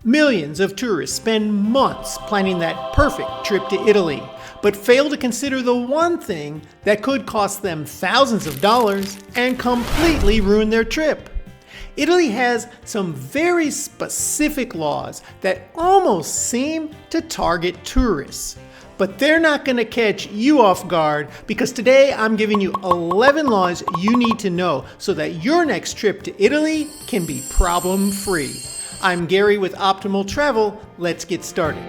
Millions of tourists spend months planning that perfect trip to Italy, but fail to consider the one thing that could cost them thousands of dollars and completely ruin their trip. Italy has some very specific laws that almost seem to target tourists. But they're not going to catch you off guard, because today I'm giving you 11 laws you need to know so that your next trip to Italy can be problem-free. I'm Gary with Optimal Travel. Let's get started.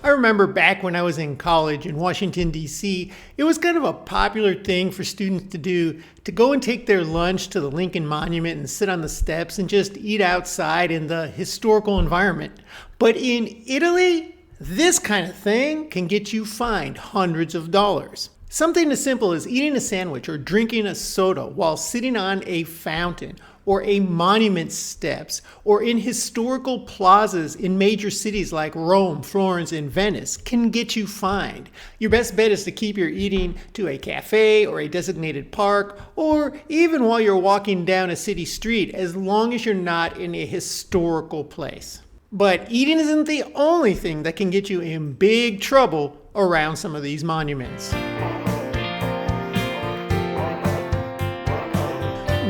I remember back when I was in college in Washington, D.C., it was kind of a popular thing for students to do, to go and take their lunch to the Lincoln Monument and sit on the steps and just eat outside in the historical environment. But in Italy, this kind of thing can get you fined hundreds of dollars. Something as simple as eating a sandwich or drinking a soda while sitting on a fountain or a monument steps or in historical plazas in major cities like Rome, Florence, and Venice can get you fined. Your best bet is to keep your eating to a cafe or a designated park, or even while you're walking down a city street, as long as you're not in a historical place. But eating isn't the only thing that can get you in big trouble around some of these monuments.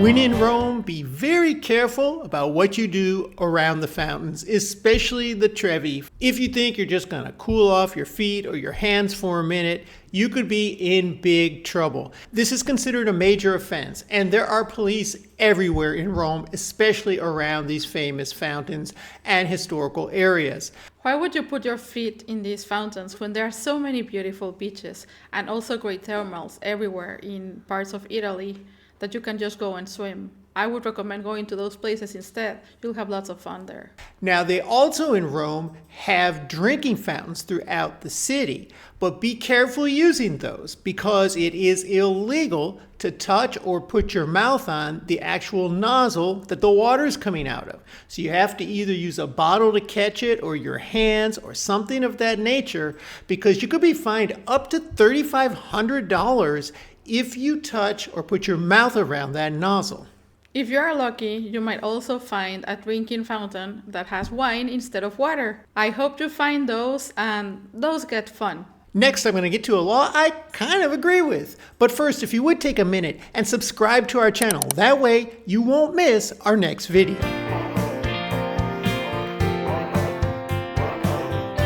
When in Rome, be very careful about what you do around the fountains, especially the Trevi. If you think you're just going to cool off your feet or your hands for a minute, you could be in big trouble. This is considered a major offense, and there are police everywhere in Rome, especially around these famous fountains and historical areas. Why would you put your feet in these fountains when there are so many beautiful beaches and also great thermals everywhere in parts of Italy that you can just go and swim? I would recommend going to those places instead. You'll have lots of fun there. Now, they also in Rome have drinking fountains throughout the city, but be careful using those because it is illegal to touch or put your mouth on the actual nozzle that the water is coming out of. So you have to either use a bottle to catch it or your hands or something of that nature, because you could be fined up to $3,500 if you touch or put your mouth around that nozzle. If you are lucky, you might also find a drinking fountain that has wine instead of water. I hope you find those, and those get fun. Next, I'm going to get to a law I kind of agree with. But first, if you would take a minute and subscribe to our channel, that way you won't miss our next video.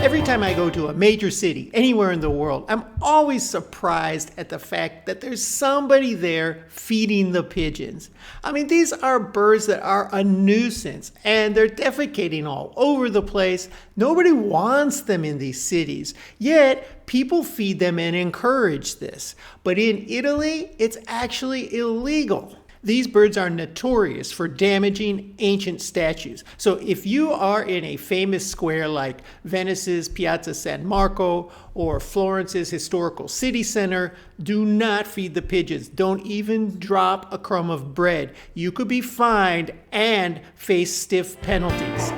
Every time I go to a major city, anywhere in the world, I'm always surprised at the fact that there's somebody there feeding the pigeons. I mean, these are birds that are a nuisance, and they're defecating all over the place. Nobody wants them in these cities, yet people feed them and encourage this. But in Italy, it's actually illegal. These birds are notorious for damaging ancient statues. So if you are in a famous square like Venice's Piazza San Marco or Florence's historical city center, do not feed the pigeons. Don't even drop a crumb of bread. You could be fined and face stiff penalties.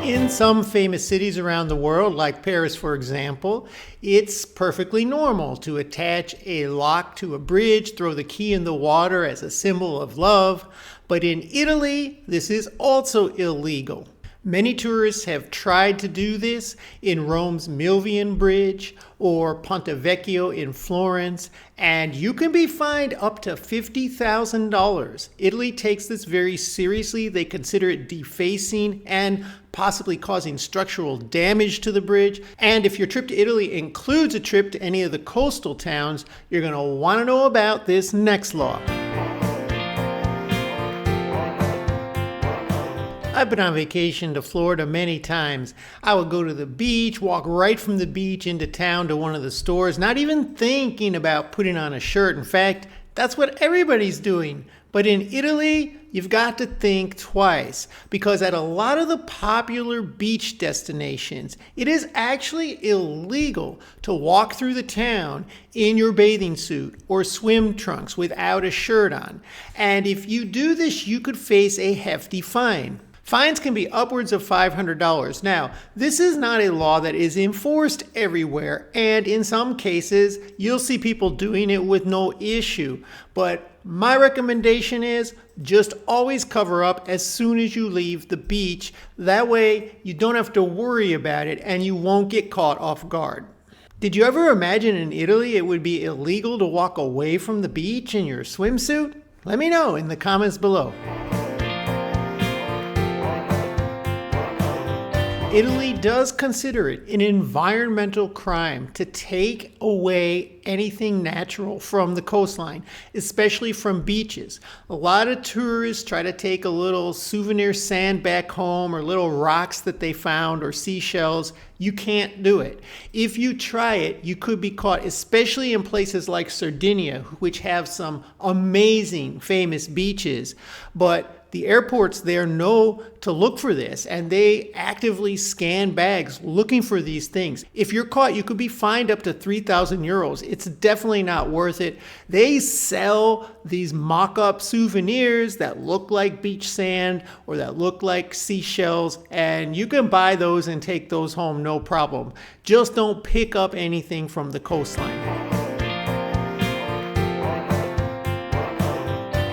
In some famous cities around the world, like Paris, for example, it's perfectly normal to attach a lock to a bridge, throw the key in the water as a symbol of love. But in Italy, this is also illegal. Many tourists have tried to do this in Rome's Milvian Bridge or Ponte Vecchio in Florence, and you can be fined up to $50,000. Italy takes this very seriously. They consider it defacing and possibly causing structural damage to the bridge. And if your trip to Italy includes a trip to any of the coastal towns, you're going to want to know about this next law. I've been on vacation to Florida many times. I would go to the beach, walk right from the beach into town to one of the stores, not even thinking about putting on a shirt. In fact, that's what everybody's doing. But in Italy, you've got to think twice, because at a lot of the popular beach destinations, it is actually illegal to walk through the town in your bathing suit or swim trunks without a shirt on. And if you do this, you could face a hefty fine. Fines can be upwards of $500. Now, this is not a law that is enforced everywhere, and in some cases, you'll see people doing it with no issue. But my recommendation is just always cover up as soon as you leave the beach. That way, you don't have to worry about it and you won't get caught off guard. Did you ever imagine in Italy it would be illegal to walk away from the beach in your swimsuit? Let me know in the comments below. Italy does consider it an environmental crime to take away anything natural from the coastline, especially from beaches. A lot of tourists try to take a little souvenir sand back home or little rocks that they found or seashells. You can't do it. If you try it, you could be caught, especially in places like Sardinia, which have some amazing famous beaches. But the airports there know to look for this, and they actively scan bags looking for these things. If you're caught, you could be fined up to 3,000 euros. It's definitely not worth it. They sell these mock-up souvenirs that look like beach sand or that look like seashells, and you can buy those and take those home, no problem. Just don't pick up anything from the coastline.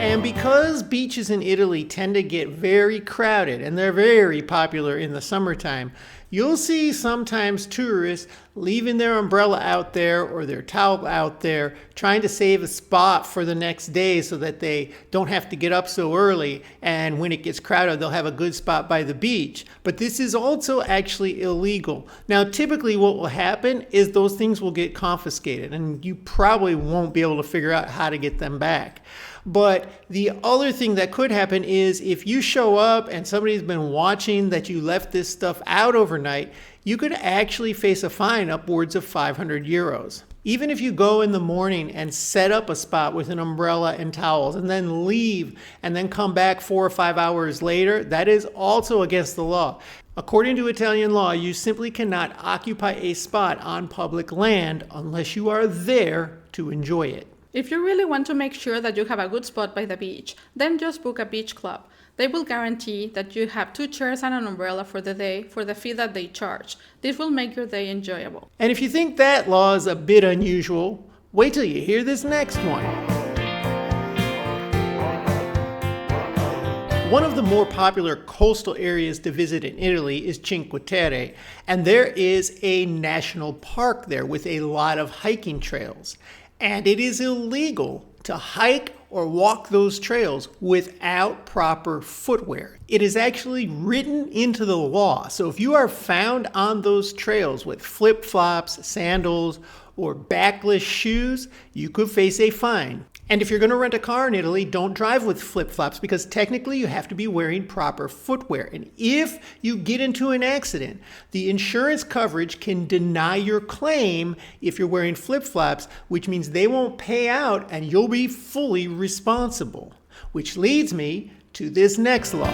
And because beaches in Italy tend to get very crowded and they're very popular in the summertime, you'll see sometimes tourists leaving their umbrella out there or their towel out there trying to save a spot for the next day so that they don't have to get up so early, and when it gets crowded they'll have a good spot by the beach. But this is also actually illegal. Now typically what will happen is those things will get confiscated and you probably won't be able to figure out how to get them back. But the other thing that could happen is if you show up and somebody's been watching that you left this stuff out overnight, you could actually face a fine upwards of 500 euros. Even if you go in the morning and set up a spot with an umbrella and towels and then leave and then come back 4 or 5 hours later, that is also against the law. According to Italian law, you simply cannot occupy a spot on public land unless you are there to enjoy it. If you really want to make sure that you have a good spot by the beach, then just book a beach club. They will guarantee that you have 2 chairs and an umbrella for the day for the fee that they charge. This will make your day enjoyable. And if you think that law is a bit unusual, wait till you hear this next one. One of the more popular coastal areas to visit in Italy is Cinque Terre, and there is a national park there with a lot of hiking trails. And it is illegal to hike or walk those trails without proper footwear. It is actually written into the law. So if you are found on those trails with flip-flops, sandals, or backless shoes, you could face a fine. And if you're going to rent a car in Italy, don't drive with flip-flops because technically you have to be wearing proper footwear. And if you get into an accident, the insurance coverage can deny your claim if you're wearing flip-flops, which means they won't pay out and you'll be fully responsible. Which leads me to this next law.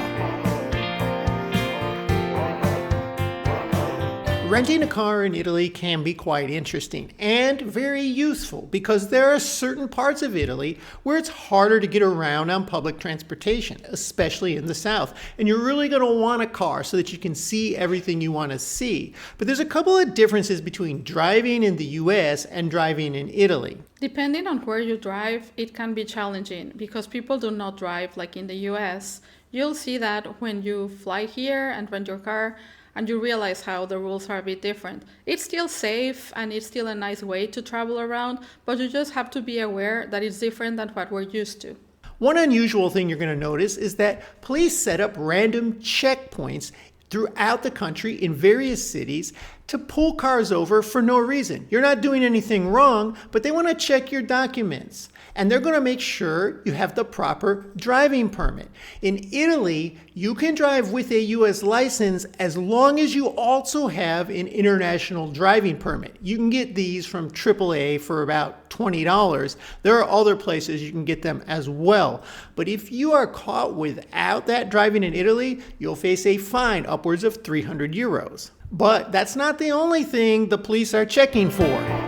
Renting a car in Italy can be quite interesting and very useful because there are certain parts of Italy where it's harder to get around on public transportation, especially in the south. And you're really going to want a car so that you can see everything you want to see. But there's a couple of differences between driving in the US and driving in Italy. Depending on where you drive, it can be challenging because people do not drive like in the US. You'll see that when you fly here and rent your car, and you realize how the rules are a bit different. It's still safe and it's still a nice way to travel around, but you just have to be aware that it's different than what we're used to. One unusual thing you're going to notice is that police set up random checkpoints throughout the country in various cities to pull cars over for no reason. You're not doing anything wrong, but they want to check your documents. And they're going to make sure you have the proper driving permit. In Italy, you can drive with a U.S. license as long as you also have an international driving permit. You can get these from AAA for about $20. There are other places you can get them as well. But if you are caught without that driving in Italy, you'll face a fine upwards of 300 euros. But that's not the only thing the police are checking for.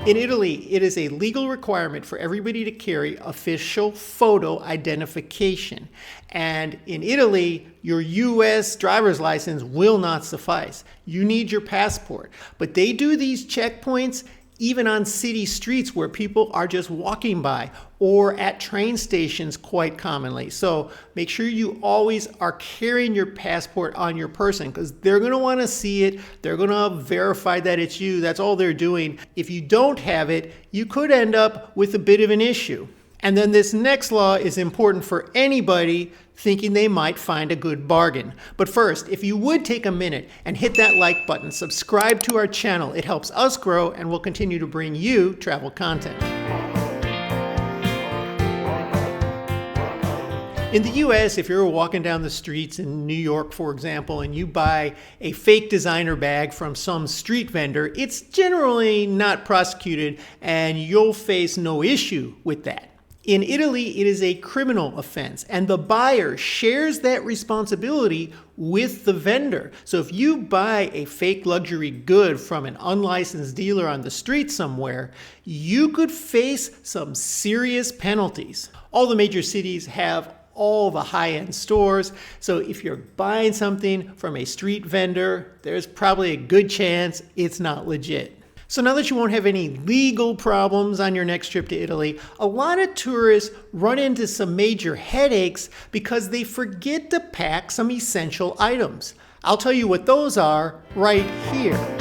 In Italy, it is a legal requirement for everybody to carry official photo identification. And in Italy, your US driver's license will not suffice. You need your passport. But they do these checkpoints even on city streets where people are just walking by, or at train stations quite commonly. So make sure you always are carrying your passport on your person, because they're going to want to see it. They're going to verify that it's you. That's all they're doing. If you don't have it, you could end up with a bit of an issue. And then this next law is important for anybody thinking they might find a good bargain. But first, if you would take a minute and hit that like button, subscribe to our channel. It helps us grow and we'll continue to bring you travel content. In the US, if you're walking down the streets in New York, for example, and you buy a fake designer bag from some street vendor, it's generally not prosecuted and you'll face no issue with that. In Italy, it is a criminal offense, and the buyer shares that responsibility with the vendor. So if you buy a fake luxury good from an unlicensed dealer on the street somewhere, you could face some serious penalties. All the major cities have all the high-end stores, so if you're buying something from a street vendor, there's probably a good chance it's not legit. So now that you won't have any legal problems on your next trip to Italy, a lot of tourists run into some major headaches because they forget to pack some essential items. I'll tell you what those are right here.